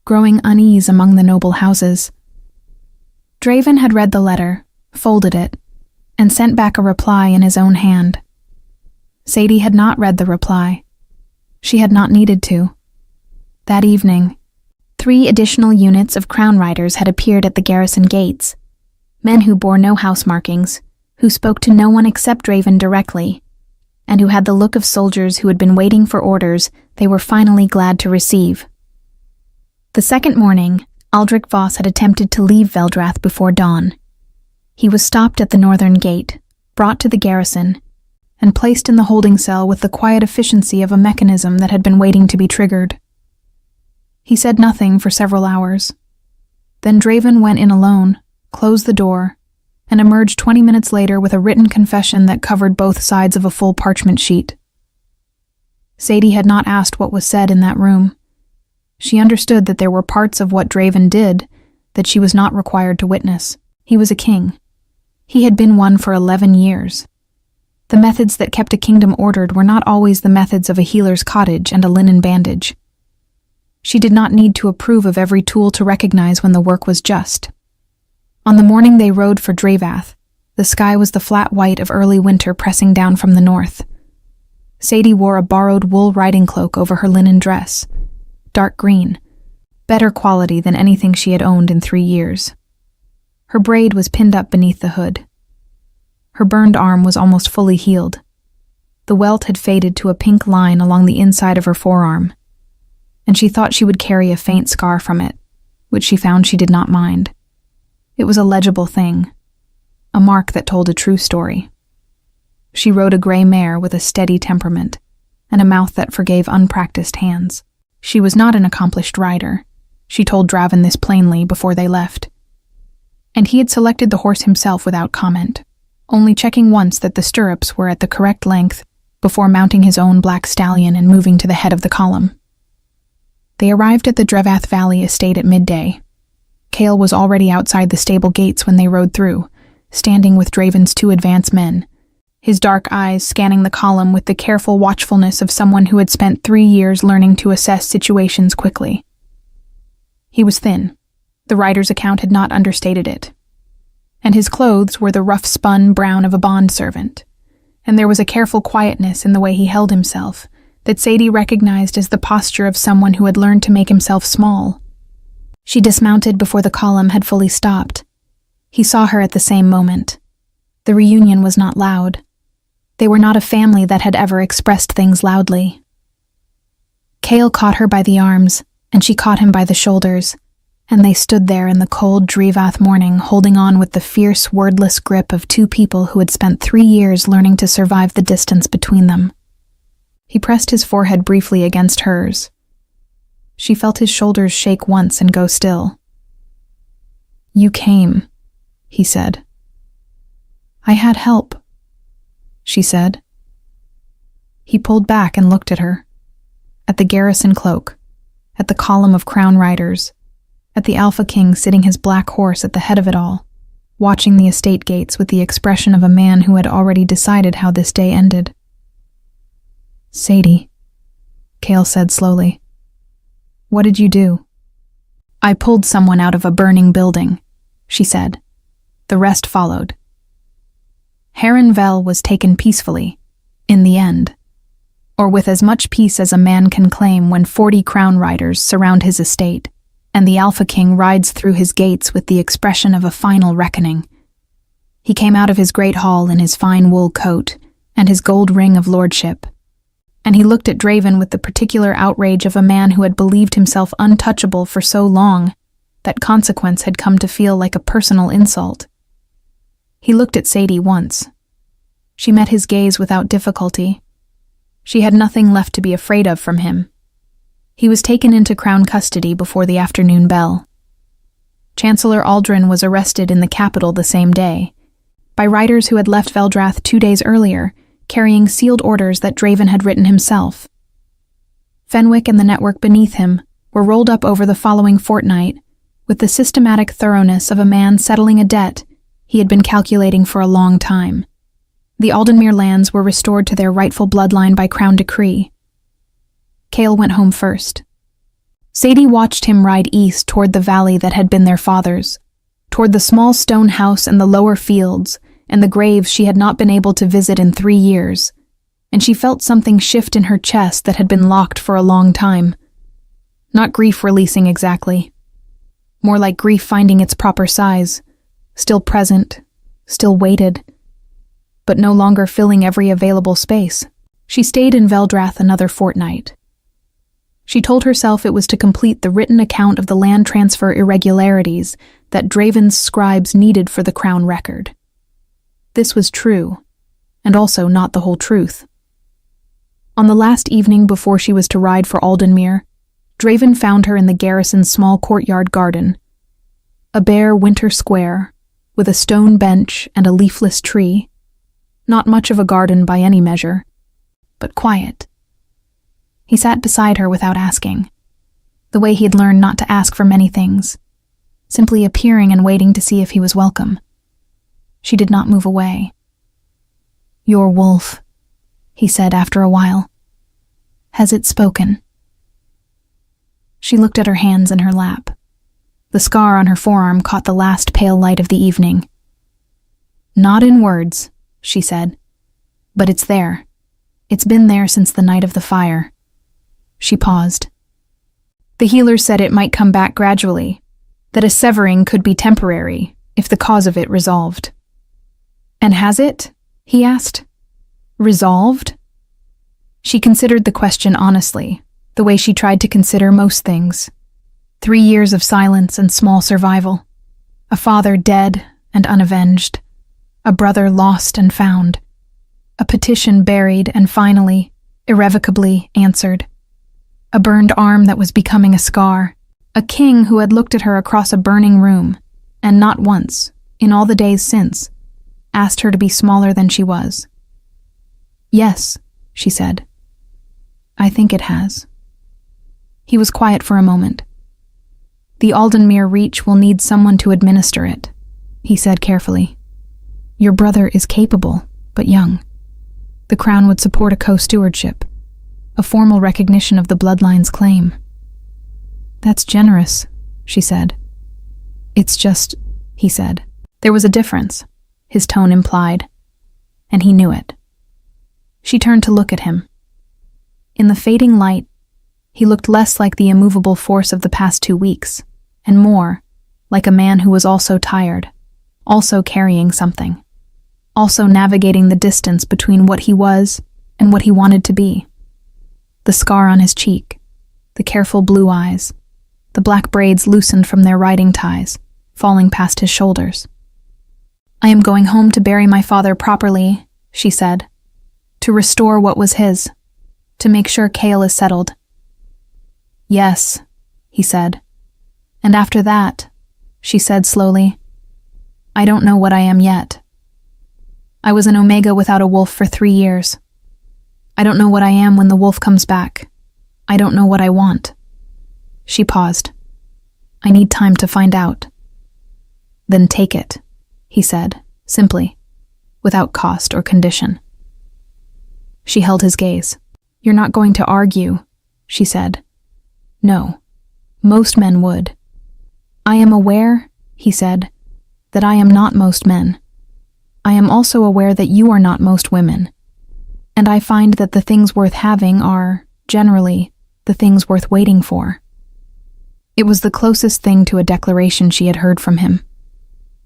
growing unease among the noble houses. Draven had read the letter, folded it, and sent back a reply in his own hand. Sadie had not read the reply. She had not needed to. That evening, 3 additional units of Crown Riders had appeared at the garrison gates, men who bore no house markings, who spoke to no one except Draven directly, and who had the look of soldiers who had been waiting for orders they were finally glad to receive. The second morning, Aldrich Voss had attempted to leave Veldrath before dawn. He was stopped at the northern gate, brought to the garrison, and placed in the holding cell with the quiet efficiency of a mechanism that had been waiting to be triggered. He said nothing for several hours. Then Draven went in alone, closed the door, and emerged 20 minutes later with a written confession that covered both sides of a full parchment sheet. Sadie had not asked what was said in that room. She understood that there were parts of what Draven did that she was not required to witness. He was a king. He had been one for 11 years. The methods that kept a kingdom ordered were not always the methods of a healer's cottage and a linen bandage. She did not need to approve of every tool to recognize when the work was just. On the morning they rode for Dravath, the sky was the flat white of early winter pressing down from the north. Sadie wore a borrowed wool riding cloak over her linen dress, dark green, better quality than anything she had owned in 3 years. Her braid was pinned up beneath the hood. Her burned arm was almost fully healed. The welt had faded to a pink line along the inside of her forearm, and she thought she would carry a faint scar from it, which she found she did not mind. It was a legible thing, a mark that told a true story. She rode a gray mare with a steady temperament and a mouth that forgave unpracticed hands. She was not an accomplished rider. She told Draven this plainly before they left. And he had selected the horse himself without comment, only checking once that the stirrups were at the correct length before mounting his own black stallion and moving to the head of the column. They arrived at the Dravath Valley estate at midday. Cale was already outside the stable gates when they rode through, standing with Draven's 2 advance men, his dark eyes scanning the column with the careful watchfulness of someone who had spent 3 years learning to assess situations quickly. He was thin. The rider's account had not understated it. And his clothes were the rough-spun brown of a bondservant, and there was a careful quietness in the way he held himself that Sadie recognized as the posture of someone who had learned to make himself small. She dismounted before the column had fully stopped. He saw her at the same moment. The reunion was not loud. They were not a family that had ever expressed things loudly. Cale caught her by the arms, and she caught him by the shoulders, and they stood there in the cold Dravath morning holding on with the fierce, wordless grip of 2 people who had spent 3 years learning to survive the distance between them. He pressed his forehead briefly against hers. She felt his shoulders shake once and go still. "You came," he said. "I had help," she said. He pulled back and looked at her, at the garrison cloak, at the column of Crown Riders, at the Alpha King sitting his black horse at the head of it all, watching the estate gates with the expression of a man who had already decided how this day ended. "Sadie," Cale said slowly, "what did you do?" "I pulled someone out of a burning building," she said. The rest followed. Heron-Vel was taken peacefully, in the end, or with as much peace as a man can claim when 40 Crown Riders surround his estate, and the Alpha King rides through his gates with the expression of a final reckoning. He came out of his great hall in his fine wool coat and his gold ring of lordship, and he looked at Draven with the particular outrage of a man who had believed himself untouchable for so long that consequence had come to feel like a personal insult. He looked at Sadie once. She met his gaze without difficulty. She had nothing left to be afraid of from him. He was taken into Crown custody before the afternoon bell. Chancellor Aldrin was arrested in the capital the same day, by riders who had left Veldrath 2 days earlier, carrying sealed orders that Draven had written himself. Fenwick and the network beneath him were rolled up over the following fortnight with the systematic thoroughness of a man settling a debt he had been calculating for a long time. The Aldenmere lands were restored to their rightful bloodline by Crown decree. Cale went home first. Sadie watched him ride east toward the valley that had been their father's, toward the small stone house and the lower fields and the graves she had not been able to visit in 3 years, and she felt something shift in her chest that had been locked for a long time. Not grief releasing exactly. More like grief finding its proper size, still present, still weighted, but no longer filling every available space. She stayed in Veldrath another fortnight. She told herself it was to complete the written account of the land transfer irregularities that Draven's scribes needed for the crown record. This was true, and also not the whole truth. On the last evening before she was to ride for Aldenmere, Draven found her in the garrison's small courtyard garden. A bare winter square, with a stone bench and a leafless tree. Not much of a garden by any measure, but quiet. He sat beside her without asking, the way he'd learned not to ask for many things, simply appearing and waiting to see if he was welcome. She did not move away. "Your wolf," he said after a while. "Has it spoken?" She looked at her hands in her lap. The scar on her forearm caught the last pale light of the evening. "Not in words," she said, "but it's there. It's been there since the night of the fire." She paused. The healers said it might come back gradually, that a severing could be temporary if the cause of it resolved. "And has it?" he asked. "Resolved?" She considered the question honestly, the way she tried to consider most things. 3 years of silence and small survival. A father dead and unavenged. A brother lost and found. A petition buried and finally, irrevocably answered. A burned arm that was becoming a scar. A king who had looked at her across a burning room, and not once, in all the days since, asked her to be smaller than she was. "Yes," she said. "I think it has." He was quiet for a moment. "The Aldenmere Reach will need someone to administer it," he said carefully. "Your brother is capable, but young. The crown would support a co-stewardship, a formal recognition of the bloodline's claim." "That's generous," she said. "It's just," he said. There was a difference, his tone implied, and he knew it. She turned to look at him. In the fading light, he looked less like the immovable force of the past 2 weeks, and more like a man who was also tired, also carrying something, also navigating the distance between what he was and what he wanted to be. The scar on his cheek, the careful blue eyes, the black braids loosened from their riding ties, falling past his shoulders. "I am going home to bury my father properly," she said, "to restore what was his, to make sure Cale is settled." "Yes," he said. "And after that," she said slowly, "I don't know what I am yet. I was an Omega without a wolf for 3 years. I don't know what I am when the wolf comes back. I don't know what I want." She paused. "I need time to find out." "Then take it," he said, simply, without cost or condition. She held his gaze. "You're not going to argue," she said. "No. Most men would." "I am aware," he said, "that I am not most men. I am also aware that you are not most women. And I find that the things worth having are, generally, the things worth waiting for." It was the closest thing to a declaration she had heard from him.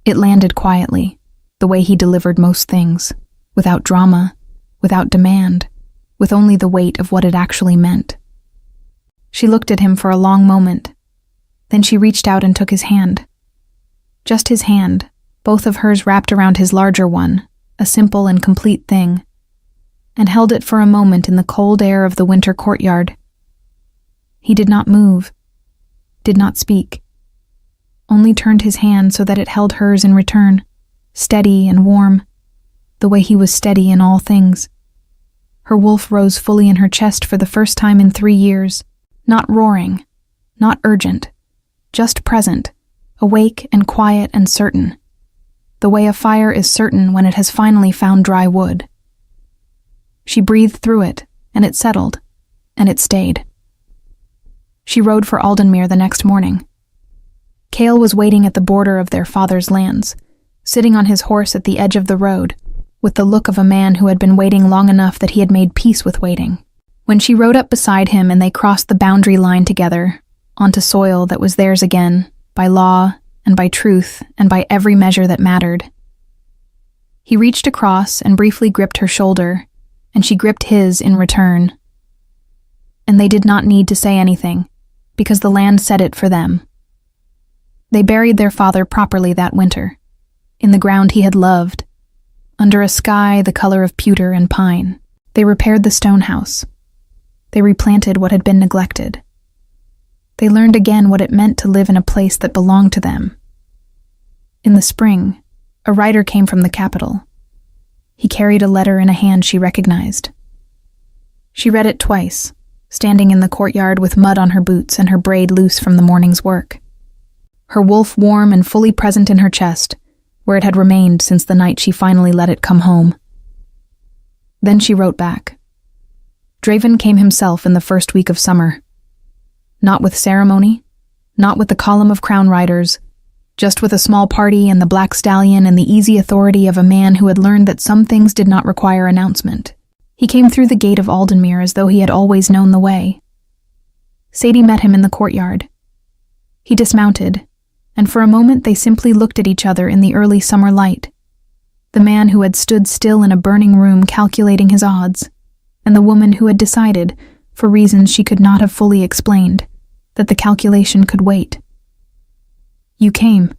It landed quietly, the way he delivered most things, without drama, without demand, with only the weight of what it actually meant. She looked at him for a long moment. Then she reached out and took his hand. Just his hand, both of hers wrapped around his larger one, a simple and complete thing, and held it for a moment in the cold air of the winter courtyard. He did not move, did not speak, only turned his hand so that it held hers in return, steady and warm, the way he was steady in all things. Her wolf rose fully in her chest for the first time in 3 years, not roaring, not urgent, just present, awake and quiet and certain, the way a fire is certain when it has finally found dry wood. She breathed through it, and it settled, and it stayed. She rode for Aldenmere the next morning. Cale was waiting at the border of their father's lands, sitting on his horse at the edge of the road, with the look of a man who had been waiting long enough that he had made peace with waiting. When she rode up beside him and they crossed the boundary line together, onto soil that was theirs again, by law and by truth and by every measure that mattered. He reached across and briefly gripped her shoulder, and she gripped his in return. And they did not need to say anything, because the land said it for them. They buried their father properly that winter, in the ground he had loved, under a sky the color of pewter and pine. They repaired the stone house. They replanted what had been neglected. They learned again what it meant to live in a place that belonged to them. In the spring, a rider came from the capital. He carried a letter in a hand she recognized. She read it twice, standing in the courtyard with mud on her boots and her braid loose from the morning's work. Her wolf warm and fully present in her chest, where it had remained since the night she finally let it come home. Then she wrote back. Draven came himself in the first week of summer. Not with ceremony, not with the column of crown riders, just with a small party and the black stallion and the easy authority of a man who had learned that some things did not require announcement. He came through the gate of Aldenmere as though he had always known the way. Sadie met him in the courtyard. He dismounted, and for a moment they simply looked at each other in the early summer light. The man who had stood still in a burning room calculating his odds, and the woman who had decided, for reasons she could not have fully explained, that the calculation could wait. "You came,"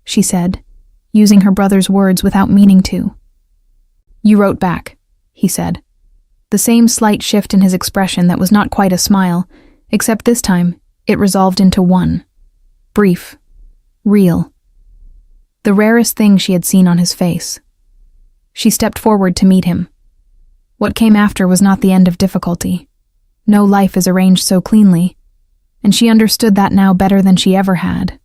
she said, using her brother's words without meaning to. "You wrote back," he said, the same slight shift in his expression that was not quite a smile, except this time it resolved into one. Brief. Real. The rarest thing she had seen on his face. She stepped forward to meet him. What came after was not the end of difficulty. No life is arranged so cleanly, and she understood that now better than she ever had.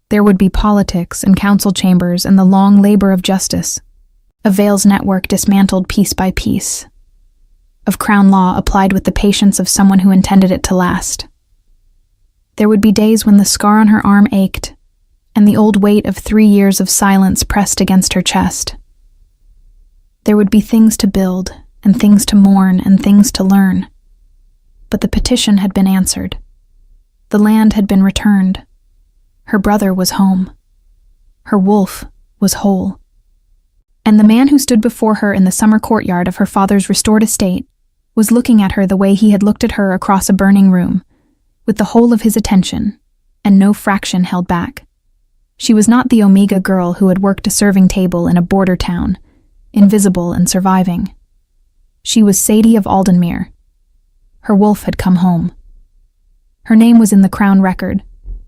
There would be politics and council chambers and the long labor of justice, of Vale's network dismantled piece by piece, of crown law applied with the patience of someone who intended it to last. There would be days when the scar on her arm ached, and the old weight of 3 years of silence pressed against her chest. There would be things to build, and things to mourn, and things to learn. But the petition had been answered. The land had been returned. Her brother was home. Her wolf was whole. And the man who stood before her in the summer courtyard of her father's restored estate was looking at her the way he had looked at her across a burning room, with the whole of his attention, and no fraction held back. She was not the Omega girl who had worked a serving table in a border town, invisible and surviving. She was Sadie of Aldenmere. Her wolf had come home. Her name was in the crown record,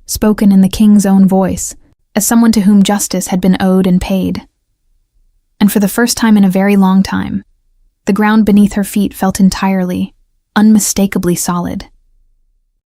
spoken in the king's own voice, as someone to whom justice had been owed and paid. And for the first time in a very long time, the ground beneath her feet felt entirely, unmistakably solid.